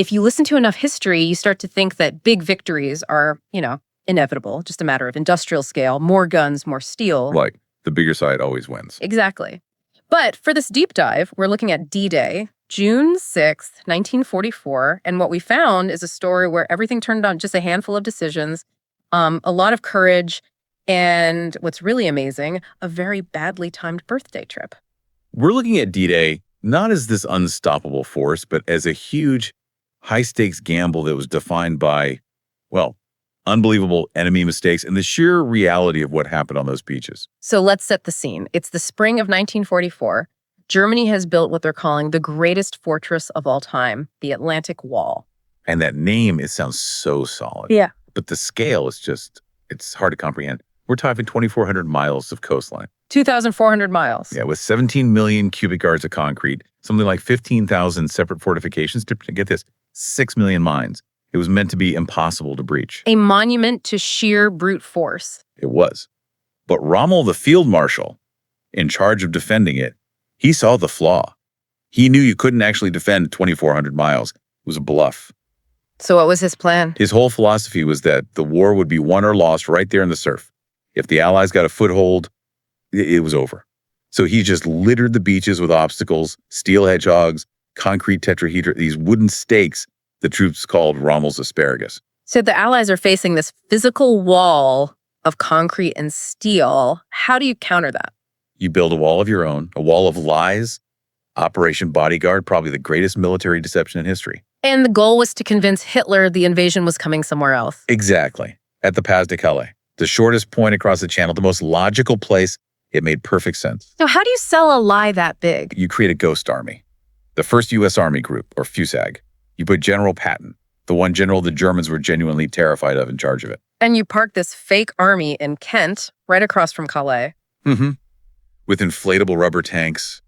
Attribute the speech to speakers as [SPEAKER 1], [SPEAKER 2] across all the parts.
[SPEAKER 1] if you listen to enough history, you start to think that big victories are, inevitable, just a matter of industrial scale, more guns, more steel.
[SPEAKER 2] Like, the bigger side always wins.
[SPEAKER 1] Exactly. But for this deep dive, we're looking at D-Day, June 6th, 1944, and what we found is a story where everything turned on just a handful of decisions, a lot of courage, and what's really amazing, a very badly timed birthday trip.
[SPEAKER 2] We're looking at D-Day not as this unstoppable force, but as a huge, high-stakes gamble that was defined by, well, unbelievable enemy mistakes and the sheer reality of what happened on those beaches.
[SPEAKER 1] So let's set the scene. It's the spring of 1944. Germany has built what they're calling the greatest fortress of all time, the Atlantic Wall.
[SPEAKER 2] And that name, it sounds so solid.
[SPEAKER 1] Yeah.
[SPEAKER 2] But the scale is just, it's hard to comprehend. We're talking 2,400 miles of coastline.
[SPEAKER 1] 2,400 miles.
[SPEAKER 2] Yeah, with 17 million cubic yards of concrete, something like 15,000 separate fortifications. To get this, 6 million mines. It was meant to be impossible to breach.
[SPEAKER 1] A monument to sheer brute force.
[SPEAKER 2] It was. But Rommel, the field marshal, in charge of defending it, he saw the flaw. He knew you couldn't actually defend 2,400 miles. It was a bluff.
[SPEAKER 1] So what was his plan?
[SPEAKER 2] His whole philosophy was that the war would be won or lost right there in the surf. If the Allies got a foothold, it was over. So he just littered the beaches with obstacles, steel hedgehogs, concrete tetrahedra, these wooden stakes the troops called Rommel's asparagus.
[SPEAKER 1] So the Allies are facing this physical wall of concrete and steel. How do you counter that?
[SPEAKER 2] You build a wall of your own, a wall of lies. Operation Bodyguard, probably the greatest military deception in history.
[SPEAKER 1] And the goal was to convince Hitler the invasion was coming somewhere else.
[SPEAKER 2] Exactly. At the Pas de Calais, the shortest point across the channel, the most logical place. It made perfect sense.
[SPEAKER 1] So how do you sell a lie that big?
[SPEAKER 2] You create a ghost army. The first U.S. Army Group, or FUSAG. You put General Patton, the one general the Germans were genuinely terrified of, in charge of it.
[SPEAKER 1] And you park this fake army in Kent, right across from Calais.
[SPEAKER 2] Mm-hmm. With inflatable rubber tanks,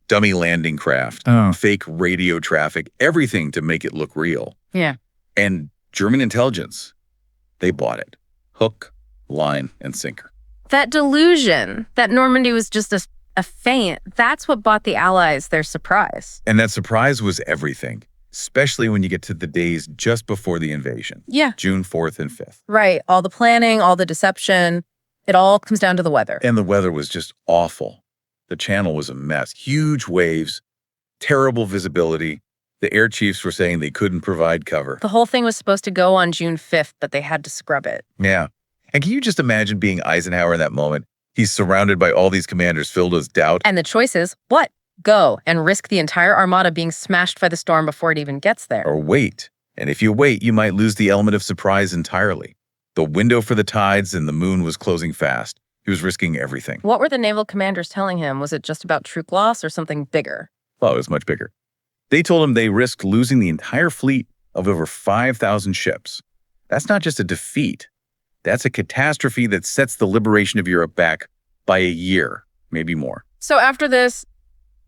[SPEAKER 2] dummy landing craft, fake radio traffic, everything to make it look real.
[SPEAKER 1] Yeah.
[SPEAKER 2] And German intelligence, they bought it. Hook, line, and sinker.
[SPEAKER 1] That delusion that Normandy was just a feint, that's what bought the Allies their surprise.
[SPEAKER 2] And that surprise was everything, especially when you get to the days just before the invasion.
[SPEAKER 1] Yeah.
[SPEAKER 2] June 4th and 5th.
[SPEAKER 1] Right. All the planning, all the deception, it all comes down to the weather.
[SPEAKER 2] And the weather was just awful. The channel was a mess. Huge waves, terrible visibility. The air chiefs were saying they couldn't provide cover.
[SPEAKER 1] The whole thing was supposed to go on June 5th, but they had to scrub it.
[SPEAKER 2] Yeah. And can you just imagine being Eisenhower in that moment? He's surrounded by all these commanders filled with doubt.
[SPEAKER 1] And the choice is, what? Go and risk the entire armada being smashed by the storm before it even gets there.
[SPEAKER 2] Or wait. And if you wait, you might lose the element of surprise entirely. The window for the tides and the moon was closing fast. He was risking everything.
[SPEAKER 1] What were the naval commanders telling him? Was it just about troop loss or something bigger?
[SPEAKER 2] Well, it was much bigger. They told him they risked losing the entire fleet of over 5,000 ships. That's not just a defeat. That's a catastrophe that sets the liberation of Europe back by a year, maybe more.
[SPEAKER 1] So after this,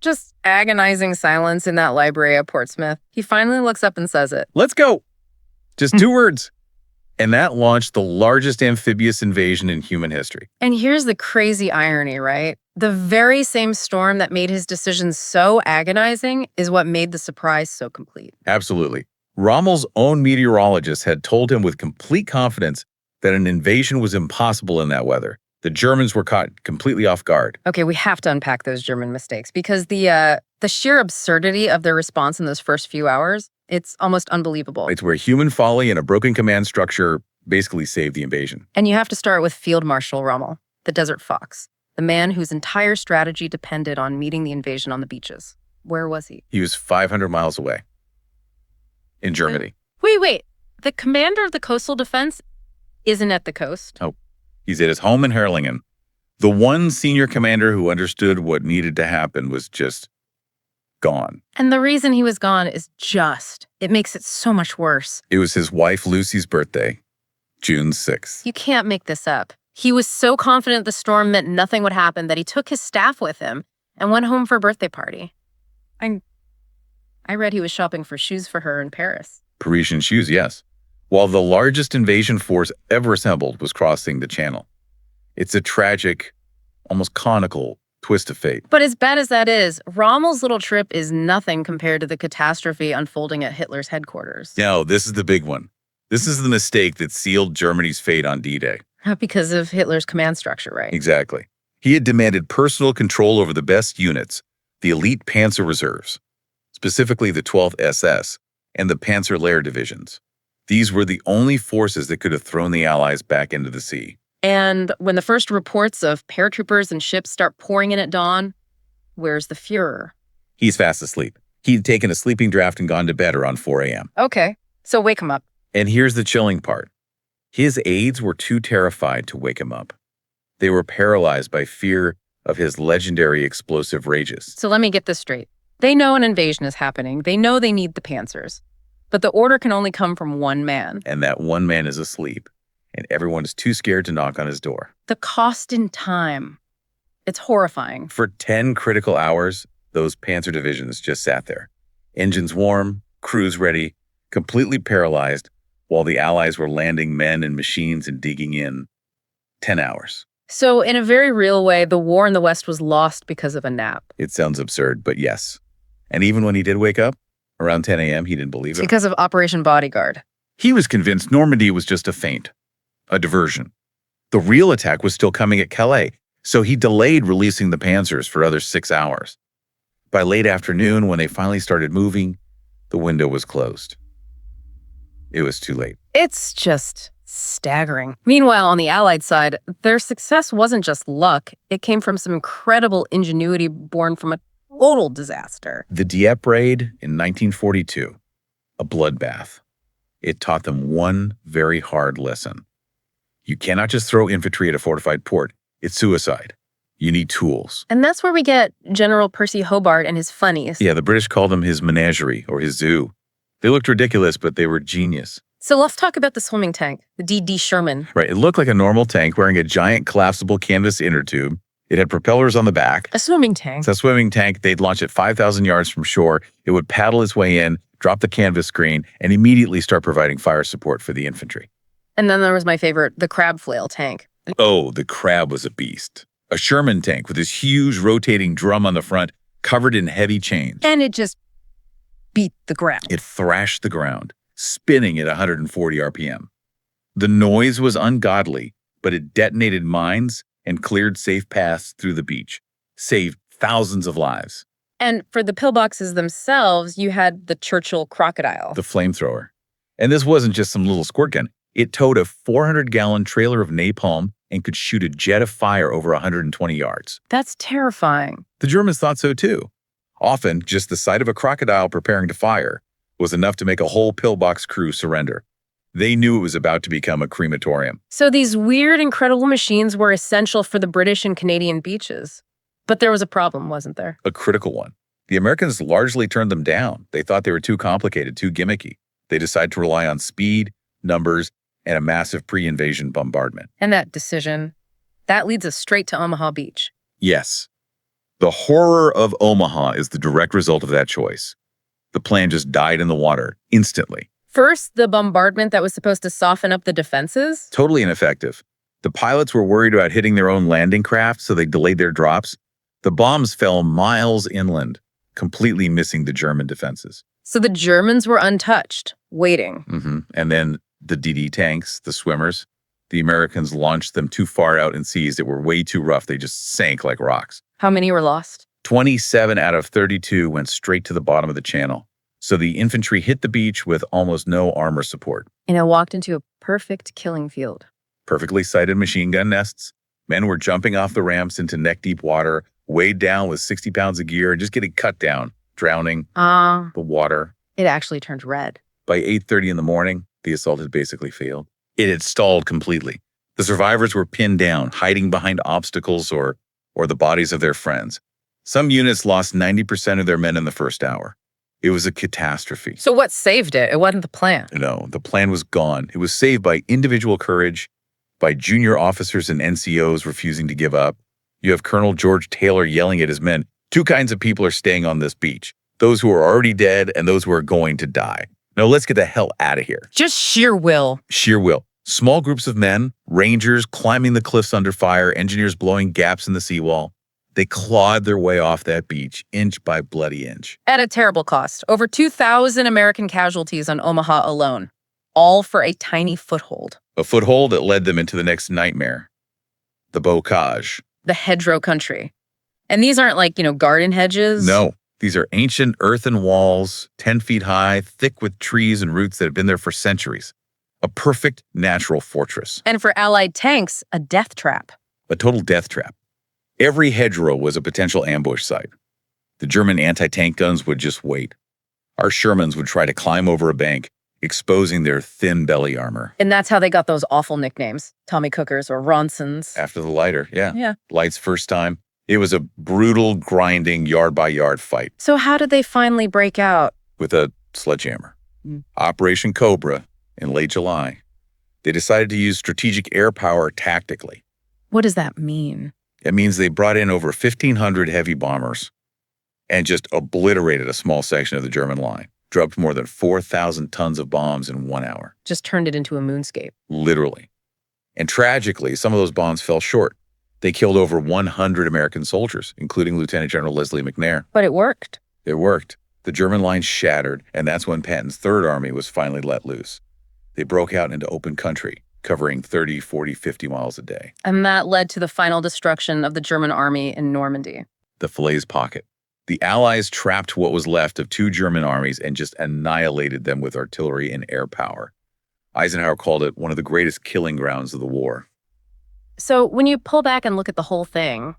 [SPEAKER 1] just agonizing silence in that library at Portsmouth, he finally looks up and says it.
[SPEAKER 2] Let's go. Just 2 words. And that launched the largest amphibious invasion in human history.
[SPEAKER 1] And here's the crazy irony, right? The very same storm that made his decision so agonizing is what made the surprise so complete.
[SPEAKER 2] Absolutely. Rommel's own meteorologist had told him with complete confidence that an invasion was impossible in that weather. The Germans were caught completely off guard.
[SPEAKER 1] Okay, we have to unpack those German mistakes because the sheer absurdity of their response in those first few hours, it's almost unbelievable.
[SPEAKER 2] It's where human folly and a broken command structure basically saved the invasion.
[SPEAKER 1] And you have to start with Field Marshal Rommel, the Desert Fox, the man whose entire strategy depended on meeting the invasion on the beaches. Where was he?
[SPEAKER 2] He was 500 miles away in Germany.
[SPEAKER 1] Wait. The commander of the coastal defense isn't at the coast.
[SPEAKER 2] Oh, he's at his home in Herrlingen. The one senior commander who understood what needed to happen was just gone.
[SPEAKER 1] And the reason he was gone is it makes it so much worse.
[SPEAKER 2] It was his wife Lucy's birthday, June 6th.
[SPEAKER 1] You can't make this up. He was so confident the storm meant nothing would happen that he took his staff with him and went home for a birthday party. I read he was shopping for shoes for her in Paris.
[SPEAKER 2] Parisian shoes, yes. While the largest invasion force ever assembled was crossing the channel. It's a tragic, almost conical Twist of fate.
[SPEAKER 1] But as bad as that is, Rommel's little trip is nothing compared to the catastrophe unfolding at Hitler's headquarters.
[SPEAKER 2] No, this is the big one. This is the mistake that sealed Germany's fate on D-Day.
[SPEAKER 1] Because of Hitler's command structure, right?
[SPEAKER 2] Exactly. He had demanded personal control over the best units, the elite Panzer reserves, specifically the 12th SS and the Panzer Lehr divisions. These were the only forces that could have thrown the Allies back into the sea.
[SPEAKER 1] And when the first reports of paratroopers and ships start pouring in at dawn, where's the Fuhrer?
[SPEAKER 2] He's fast asleep. He'd taken a sleeping draft and gone to bed around 4 a.m.
[SPEAKER 1] Okay, so wake him up.
[SPEAKER 2] And here's the chilling part. His aides were too terrified to wake him up. They were paralyzed by fear of his legendary explosive rages.
[SPEAKER 1] So let me get this straight. They know an invasion is happening. They know they need the Panzers. But the order can only come from one man.
[SPEAKER 2] And that one man is asleep, and everyone is too scared to knock on his door.
[SPEAKER 1] The cost in time. It's horrifying.
[SPEAKER 2] For 10 critical hours, those Panzer divisions just sat there. Engines warm, crews ready, completely paralyzed, while the Allies were landing men and machines and digging in. 10 hours.
[SPEAKER 1] So in a very real way, the war in the West was lost because of a nap.
[SPEAKER 2] It sounds absurd, but yes. And even when he did wake up, around 10 a.m., he didn't believe
[SPEAKER 1] It's
[SPEAKER 2] it.
[SPEAKER 1] because of Operation Bodyguard.
[SPEAKER 2] He was convinced Normandy was just a feint, a diversion. The real attack was still coming at Calais, so he delayed releasing the Panzers for another 6 hours. By late afternoon, when they finally started moving, the window was closed. It was too late.
[SPEAKER 1] It's just staggering. Meanwhile, on the Allied side, their success wasn't just luck. It came from some incredible ingenuity born from a total disaster.
[SPEAKER 2] The Dieppe raid in 1942, a bloodbath. It taught them one very hard lesson. You cannot just throw infantry at a fortified port. It's suicide. You need tools.
[SPEAKER 1] And that's where we get General Percy Hobart and his funnies.
[SPEAKER 2] Yeah, the British called them his menagerie or his zoo. They looked ridiculous, but they were genius.
[SPEAKER 1] So let's talk about the swimming tank, the DD Sherman.
[SPEAKER 2] Right, it looked like a normal tank wearing a giant collapsible canvas inner tube. It had propellers on the back.
[SPEAKER 1] A swimming tank.
[SPEAKER 2] It's a swimming tank. They'd launch it 5,000 yards from shore. It would paddle its way in, drop the canvas screen, and immediately start providing fire support for the infantry.
[SPEAKER 1] And then there was my favorite, the crab flail tank.
[SPEAKER 2] Oh, the crab was a beast. A Sherman tank with this huge rotating drum on the front, covered in heavy chains.
[SPEAKER 1] And it just beat the ground.
[SPEAKER 2] It thrashed the ground, spinning at 140 RPM. The noise was ungodly, but it detonated mines and cleared safe paths through the beach, saved thousands of lives.
[SPEAKER 1] And for the pillboxes themselves, you had the Churchill crocodile.
[SPEAKER 2] The flamethrower. And this wasn't just some little squirt gun. It towed a 400-gallon trailer of napalm and could shoot a jet of fire over 120 yards.
[SPEAKER 1] That's terrifying.
[SPEAKER 2] The Germans thought so too. Often, just the sight of a crocodile preparing to fire was enough to make a whole pillbox crew surrender. They knew it was about to become a crematorium.
[SPEAKER 1] So these weird, incredible machines were essential for the British and Canadian beaches. But there was a problem, wasn't there?
[SPEAKER 2] A critical one. The Americans largely turned them down. They thought they were too complicated, too gimmicky. They decided to rely on speed, numbers, and a massive pre-invasion bombardment.
[SPEAKER 1] And that decision, that leads us straight to Omaha Beach.
[SPEAKER 2] Yes. The horror of Omaha is the direct result of that choice. The plan just died in the water instantly.
[SPEAKER 1] First, the bombardment that was supposed to soften up the defenses.
[SPEAKER 2] Totally ineffective. The pilots were worried about hitting their own landing craft, so they delayed their drops. The bombs fell miles inland, completely missing the German defenses.
[SPEAKER 1] So the Germans were untouched, waiting.
[SPEAKER 2] And then the DD tanks, the swimmers, the Americans launched them too far out in seas that were way too rough. They just sank like rocks.
[SPEAKER 1] How many were lost?
[SPEAKER 2] 27 out of 32 went straight to the bottom of the channel. So the infantry hit the beach with almost no armor support.
[SPEAKER 1] And it walked into a perfect killing field.
[SPEAKER 2] Perfectly sighted machine gun nests. Men were jumping off the ramps into neck-deep water, weighed down with 60 pounds of gear, and just getting cut down, drowning. The water.
[SPEAKER 1] It actually turned red.
[SPEAKER 2] By 8:30 in the morning, the assault had basically failed. It had stalled completely. The survivors were pinned down, hiding behind obstacles or the bodies of their friends. Some units lost 90% of their men in the first hour. It was a catastrophe.
[SPEAKER 1] So what saved it? It wasn't the plan.
[SPEAKER 2] No, the plan was gone. It was saved by individual courage, by junior officers and NCOs refusing to give up. You have Colonel George Taylor yelling at his men, 2 kinds of people are staying on this beach. Those who are already dead and those who are going to die. Now let's get the hell out of here.
[SPEAKER 1] Just sheer will.
[SPEAKER 2] Sheer will. Small groups of men, rangers climbing the cliffs under fire, engineers blowing gaps in the seawall. They clawed their way off that beach, inch by bloody inch.
[SPEAKER 1] At a terrible cost. Over 2,000 American casualties on Omaha alone, all for a tiny foothold.
[SPEAKER 2] A foothold that led them into the next nightmare, the bocage.
[SPEAKER 1] The hedgerow country. And these aren't like, garden hedges.
[SPEAKER 2] No, these are ancient earthen walls, 10 feet high, thick with trees and roots that have been there for centuries. A perfect natural fortress.
[SPEAKER 1] And for Allied tanks, a death trap.
[SPEAKER 2] A total death trap. Every hedgerow was a potential ambush site. The German anti-tank guns would just wait. Our Shermans would try to climb over a bank, exposing their thin belly armor.
[SPEAKER 1] And that's how they got those awful nicknames. Tommy Cookers or Ronsons.
[SPEAKER 2] After the lighter, yeah.
[SPEAKER 1] Yeah.
[SPEAKER 2] Light's first time. It was a brutal, grinding, yard-by-yard fight.
[SPEAKER 1] So how did they finally break out?
[SPEAKER 2] With a sledgehammer. Operation Cobra in late July. They decided to use strategic air power tactically.
[SPEAKER 1] What does that mean?
[SPEAKER 2] It means they brought in over 1,500 heavy bombers and just obliterated a small section of the German line. Dropped more than 4,000 tons of bombs in 1 hour.
[SPEAKER 1] Just turned it into a moonscape.
[SPEAKER 2] Literally. And tragically, some of those bombs fell short. They killed over 100 American soldiers, including Lieutenant General Leslie McNair.
[SPEAKER 1] But it worked.
[SPEAKER 2] It worked. The German line shattered, and that's when Patton's Third Army was finally let loose. They broke out into open country, covering 30, 40, 50 miles a day.
[SPEAKER 1] And that led to the final destruction of the German army in Normandy.
[SPEAKER 2] The Falaise Pocket. The Allies trapped what was left of 2 German armies and just annihilated them with artillery and air power. Eisenhower called it one of the greatest killing grounds of the war.
[SPEAKER 1] So when you pull back and look at the whole thing,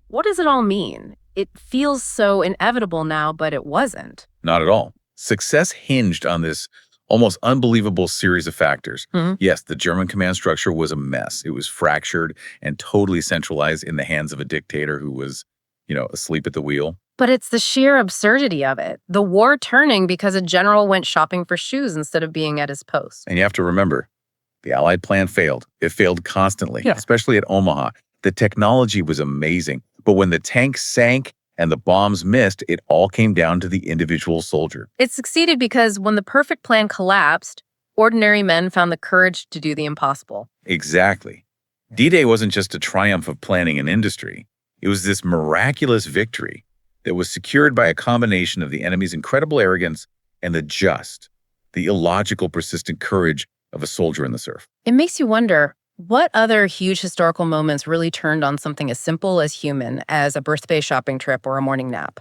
[SPEAKER 1] what does it all mean? It feels so inevitable now, but it wasn't.
[SPEAKER 2] Not at all. Success hinged on this almost unbelievable series of factors. Yes, the German command structure was a mess. It was fractured and totally centralized in the hands of a dictator who was, asleep at the wheel.
[SPEAKER 1] But it's the sheer absurdity of it. The war turning because a general went shopping for shoes instead of being at his post.
[SPEAKER 2] And you have to remember, the Allied plan failed. It failed constantly, especially at Omaha. The technology was amazing, but when the tanks sank and the bombs missed, it all came down to the individual soldier.
[SPEAKER 1] It succeeded because when the perfect plan collapsed, ordinary men found the courage to do the impossible.
[SPEAKER 2] Exactly. D-Day wasn't just a triumph of planning and industry. It was this miraculous victory that was secured by a combination of the enemy's incredible arrogance and the illogical, persistent courage of a soldier in the surf.
[SPEAKER 1] It makes you wonder, what other huge historical moments really turned on something as simple as human as a birthday shopping trip or a morning nap?